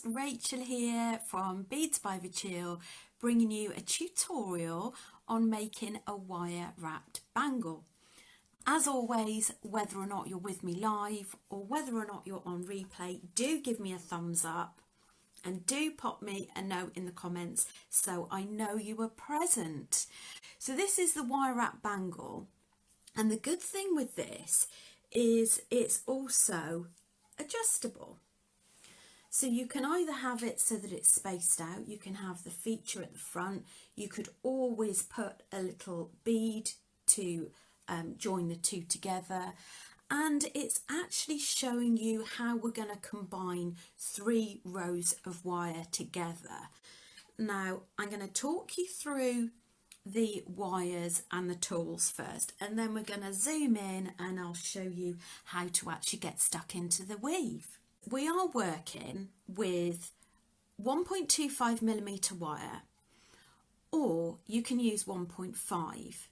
Rachel here from Beads by Rachel, bringing you a tutorial on making a wire wrapped bangle. As always, whether or not you're with me live or whether or not you're on replay, do give me a thumbs up and do pop me a note in the comments so I know you were present. So this is the wire wrap bangle, and the good thing with this is it's also adjustable. So you can either have it so that it's spaced out, you can have the feature at the front, you could always put a little bead to join the two together, and it's actually showing you how we're going to combine 3 rows of wire together. Now I'm going to talk you through the wires and the tools first, and then we're going to zoom in and I'll show you how to actually get stuck into the weave. We are working with 1.25mm wire, or you can use 1.5.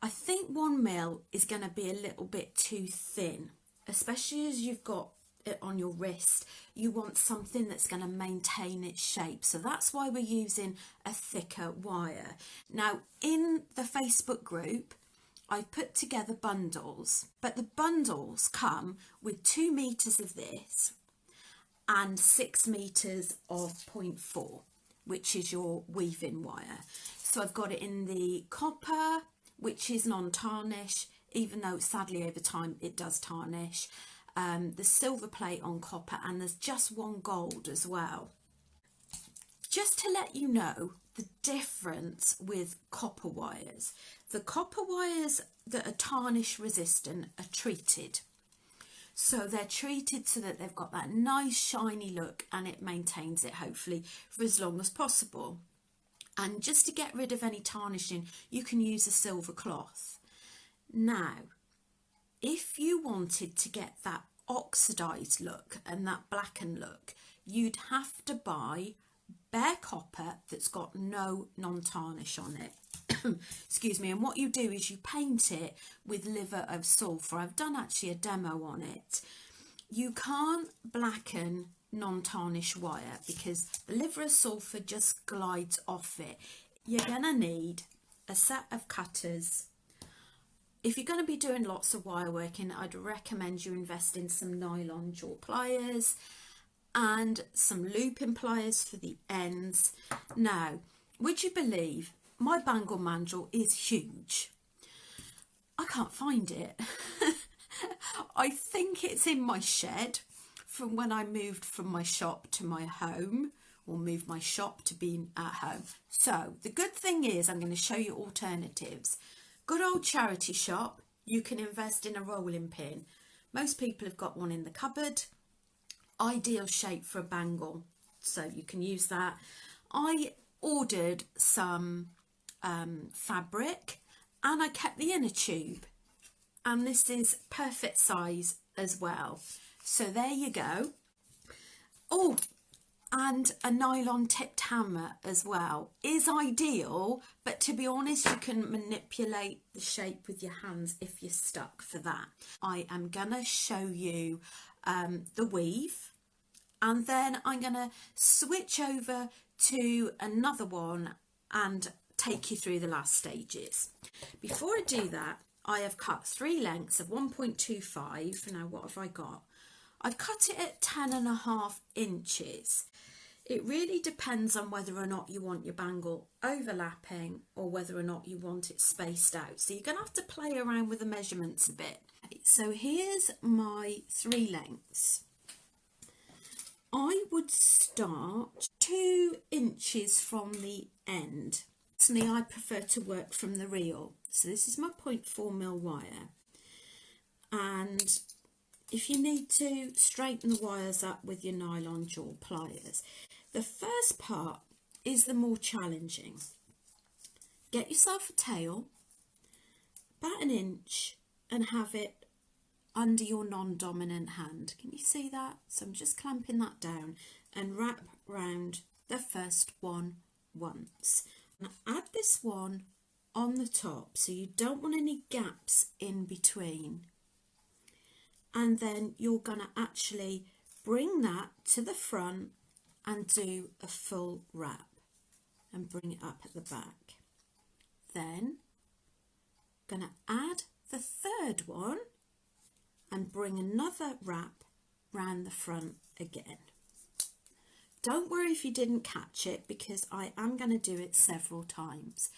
I think 1mm is going to be a little bit too thin, especially as you've got it on your wrist. You want something that's going to maintain its shape, so that's why we're using a thicker wire. Now in the Facebook group I put together bundles, but the bundles come with 2 meters of this and 6 meters of 0.4, which is your weaving wire. So I've got it in the copper, which is non-tarnish, even though sadly over time it does tarnish, the silver plate on copper, and there's just one gold as well. Just to let you know the difference with copper wires. The copper wires that are tarnish resistant are treated. So they're treated so that they've got that nice shiny look, and it maintains it hopefully for as long as possible. And just to get rid of any tarnishing, you can use a silver cloth. Now, if you wanted to get that oxidized look and that blackened look, you'd have to buy bare copper that's got no non-tarnish on it. Excuse me. And what you do is you paint it with liver of sulphur. I've done actually a demo on it. You can't blacken non-tarnish wire because the liver of sulphur just glides off it. You're gonna need a set of cutters. If you're going to be doing lots of wire working, I'd recommend you invest in some nylon jaw pliers and some looping pliers for the ends. Now, would you believe my bangle mandrel is huge? I can't find it. I think it's in my shed from when I moved from my shop to my home, or moved my shop to being at home. So the good thing is I'm going to show you alternatives. Good old charity shop, you can invest in a rolling pin. Most people have got one in the cupboard. Ideal shape for a bangle, so you can use that. I ordered some fabric and I kept the inner tube, and this is perfect size as well. So there you go. Oh, and a nylon tipped hammer as well is ideal, but to be honest, you can manipulate the shape with your hands if you're stuck for that. I am gonna show you the weave, and then I'm gonna switch over to another one and take you through the last stages. Before I do that, I have cut 3 lengths of 1.25. Now what have I got? I've cut it at 10.5 inches. It really depends on whether or not you want your bangle overlapping or whether or not you want it spaced out. So you're going to have to play around with the measurements a bit. So here's my 3 lengths. I would start 2 inches from the end. Personally, I prefer to work from the reel. So this is my 0.4mm wire. And if you need to, straighten the wires up with your nylon jaw pliers. The first part is the more challenging. Get yourself a tail, about 1 inch, and have it under your non-dominant hand. Can you see that? So I'm just clamping that down and wrap round the first one once. Now add this one on the top, so you don't want any gaps in between. And then you're going to actually bring that to the front and do a full wrap and bring it up at the back. Then going to add the third one and bring another wrap round the front again. Don't worry if you didn't catch it, because I am going to do it several times.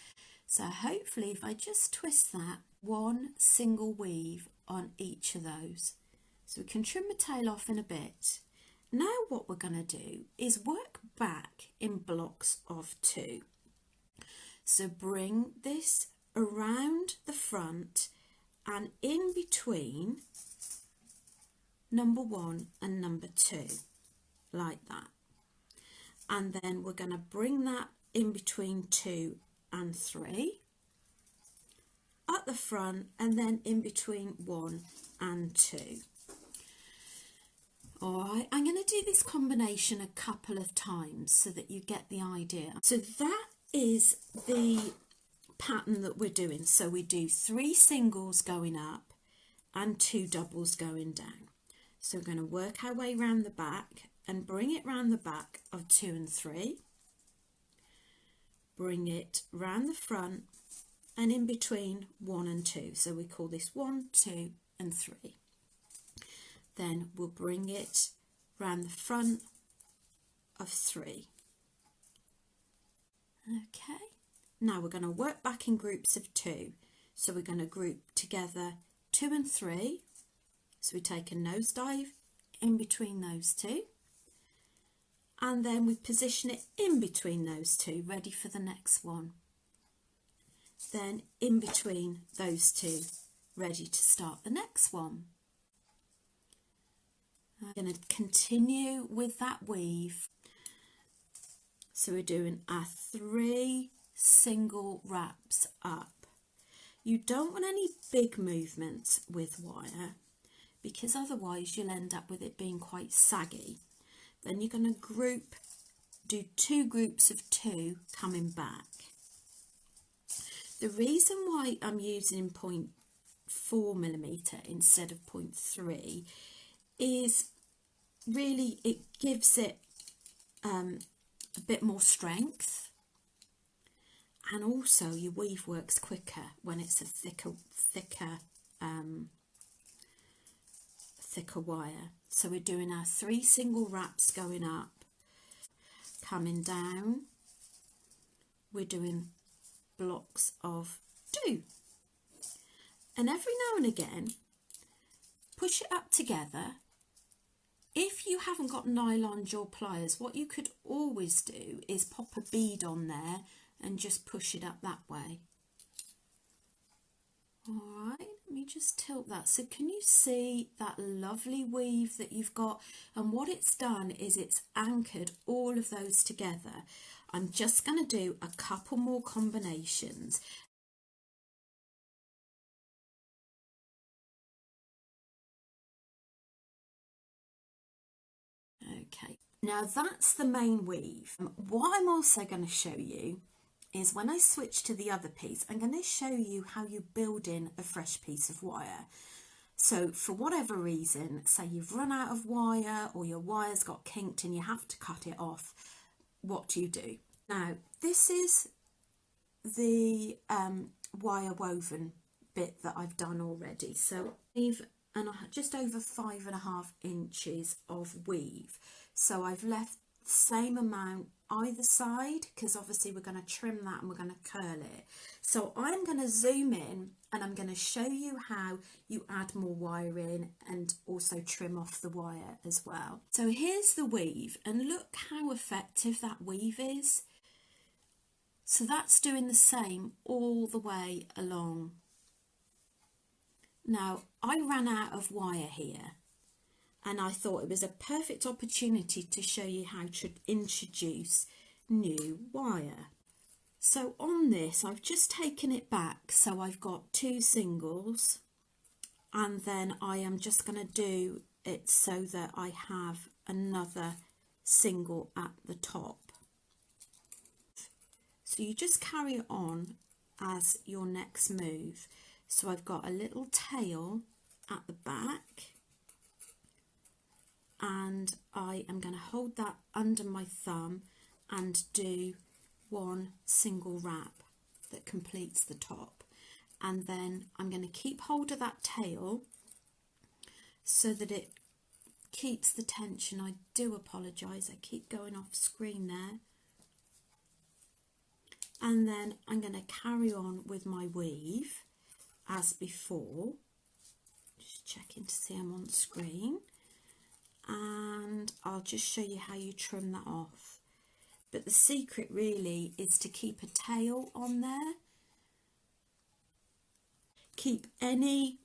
So hopefully if I just twist that, one single weave on each of those. So we can trim the tail off in a bit. Now what we're going to do is work back in blocks of 2. So bring this around the front and in between number 1 and number 2, like that. And then we're going to bring that in between 2 and 3 at the front, and then in between 1 and 2. All right, I'm going to do this combination a couple of times so that you get the idea. So that is the pattern that we're doing. So we do 3 singles going up and 2 doubles going down. So we're going to work our way around the back and bring it round the back of 2 and 3. Bring it round the front and in between 1 and 2. So we call this 1, 2 and 3. Then we'll bring it round the front of 3. Okay, now we're going to work back in groups of 2. So we're going to group together 2 and 3. So we take a nosedive in between those 2. And then we position it in between those 2, ready for the next one. Then in between those 2, ready to start the next one. I'm going to continue with that weave. So we're doing our 3 single wraps up. You don't want any big movements with wire, because otherwise you'll end up with it being quite saggy. Then you're going to do 2 groups of 2 coming back. The reason why I'm using 0.4mm instead of 0.3 is really it gives it a bit more strength, and also your weave works quicker when it's a thicker wire. So we're doing our 3 single wraps going up, coming down, we're doing blocks of 2, and every now and again push it up together. If you haven't got nylon or pliers, what you could always do is pop a bead on there and just push it up that way. All right, let me just tilt that. So can you see that lovely weave that you've got? And what it's done is it's anchored all of those together. I'm just going to do a couple more combinations. Okay, now that's the main weave. What I'm also going to show you is when I switch to the other piece, I'm going to show you how you build in a fresh piece of wire. So for whatever reason, say you've run out of wire or your wire's got kinked and you have to cut it off, what do you do? Now, this is the wire woven bit that I've done already. So just over 5.5 inches of weave. So I've left the same amount either side, because obviously we're going to trim that and we're going to curl it. So I'm going to zoom in and I'm going to show you how you add more wire in and also trim off the wire as well. So here's the weave, and look how effective that weave is. So that's doing the same all the way along. Now I ran out of wire here, and I thought it was a perfect opportunity to show you how to introduce new wire. So on this, I've just taken it back, so I've got 2 singles, and then I am just going to do it so that I have another single at the top. So you just carry it on as your next move. So I've got a little tail at the back, and I am going to hold that under my thumb and do one single wrap that completes the top, and then I'm going to keep hold of that tail so that it keeps the tension. I do apologise, I keep going off screen there. And then I'm going to carry on with my weave as before, just checking to see I'm on screen, and I'll just show you how you trim that off. But the secret really is to keep a tail on there. Keep any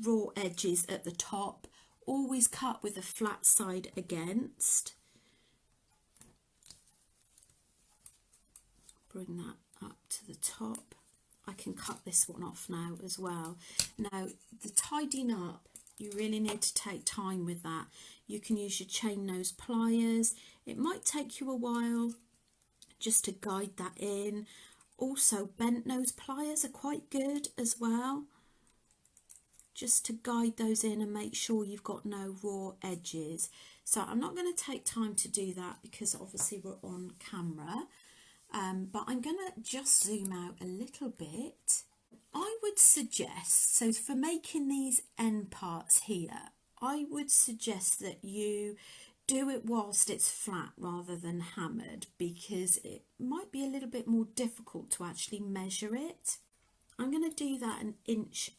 raw edges at the top, always cut with a flat side against. Bring that up to the top. I can cut this one off now as well. Now, the tidying up, you really need to take time with that. You can use your chain nose pliers. It might take you a while just to guide that in. Also, bent nose pliers are quite good as well, just to guide those in and make sure you've got no raw edges. So I'm not going to take time to do that because obviously we're on camera. But I'm going to just zoom out a little bit. I would suggest, so for making these end parts here, I would suggest that you do it whilst it's flat rather than hammered, because it might be a little bit more difficult to actually measure it. I'm going to do that 1.25 inches.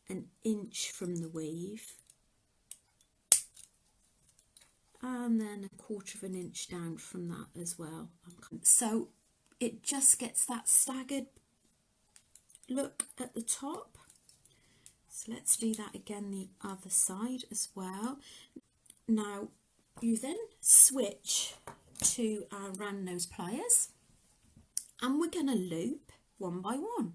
An inch from the weave. And then 1/4 inch down from that as well. So it just gets that staggered look at the top. So let's do that again the other side as well. Now you then switch to our round nose pliers, and we're going to loop one by one.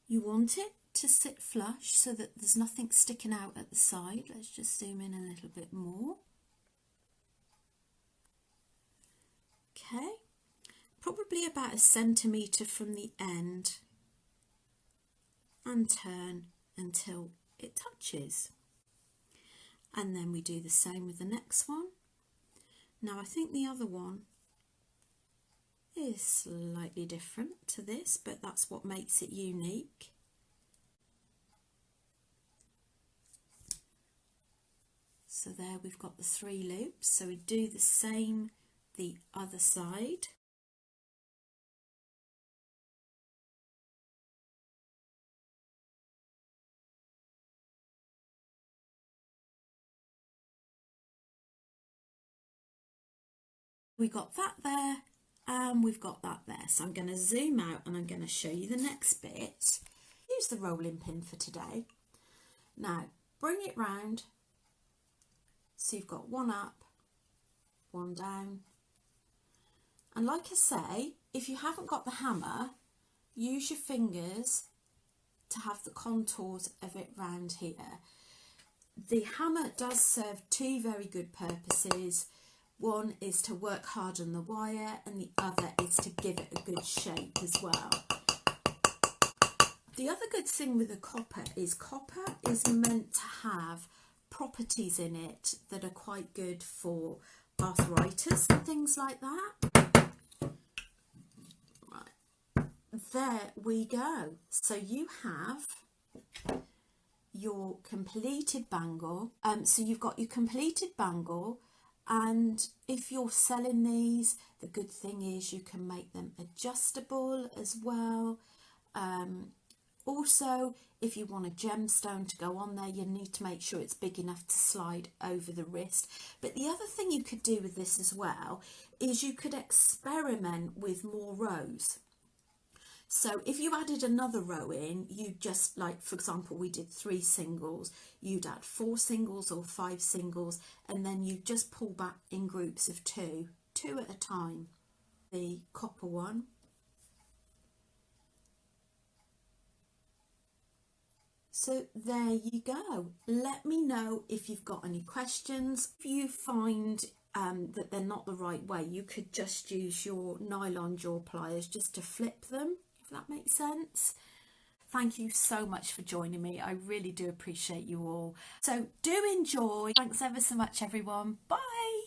You want it to sit flush so that there's nothing sticking out at the side. Let's just zoom in a little bit more. Okay, probably about 1 centimetre from the end, and turn until it touches. And then we do the same with the next one. Now I think the other one is slightly different to this, but that's what makes it unique. So there we've got the 3 loops, so we do the same the other side. We got that there, and we've got that there. So I'm going to zoom out and I'm going to show you the next bit. Use the rolling pin for today. Now bring it round. So you've got one up, one down. And like I say, if you haven't got the hammer, use your fingers to have the contours of it round here. The hammer does serve 2 very good purposes. One is to work hard on the wire, and the other is to give it a good shape as well. The other good thing with the copper is meant to have properties in it that are quite good for arthritis and things like that. Right, there we go. So you have your completed bangle. So you've got your completed bangle, and if you're selling these, the good thing is you can make them adjustable as well. Also, if you want a gemstone to go on there, you need to make sure it's big enough to slide over the wrist. But the other thing you could do with this as well is you could experiment with more rows. So if you added another row in, you just, like for example, we did 3 singles, you'd add 4 singles or 5 singles, and then you just pull back in groups of 2 at a time. The copper one. So there you go. Let me know if you've got any questions. If you find that they're not the right way, you could just use your nylon jaw pliers just to flip them. that makes sense. Thank you so much for joining me. I really do appreciate you all. So do enjoy. Thanks ever so much, everyone. Bye.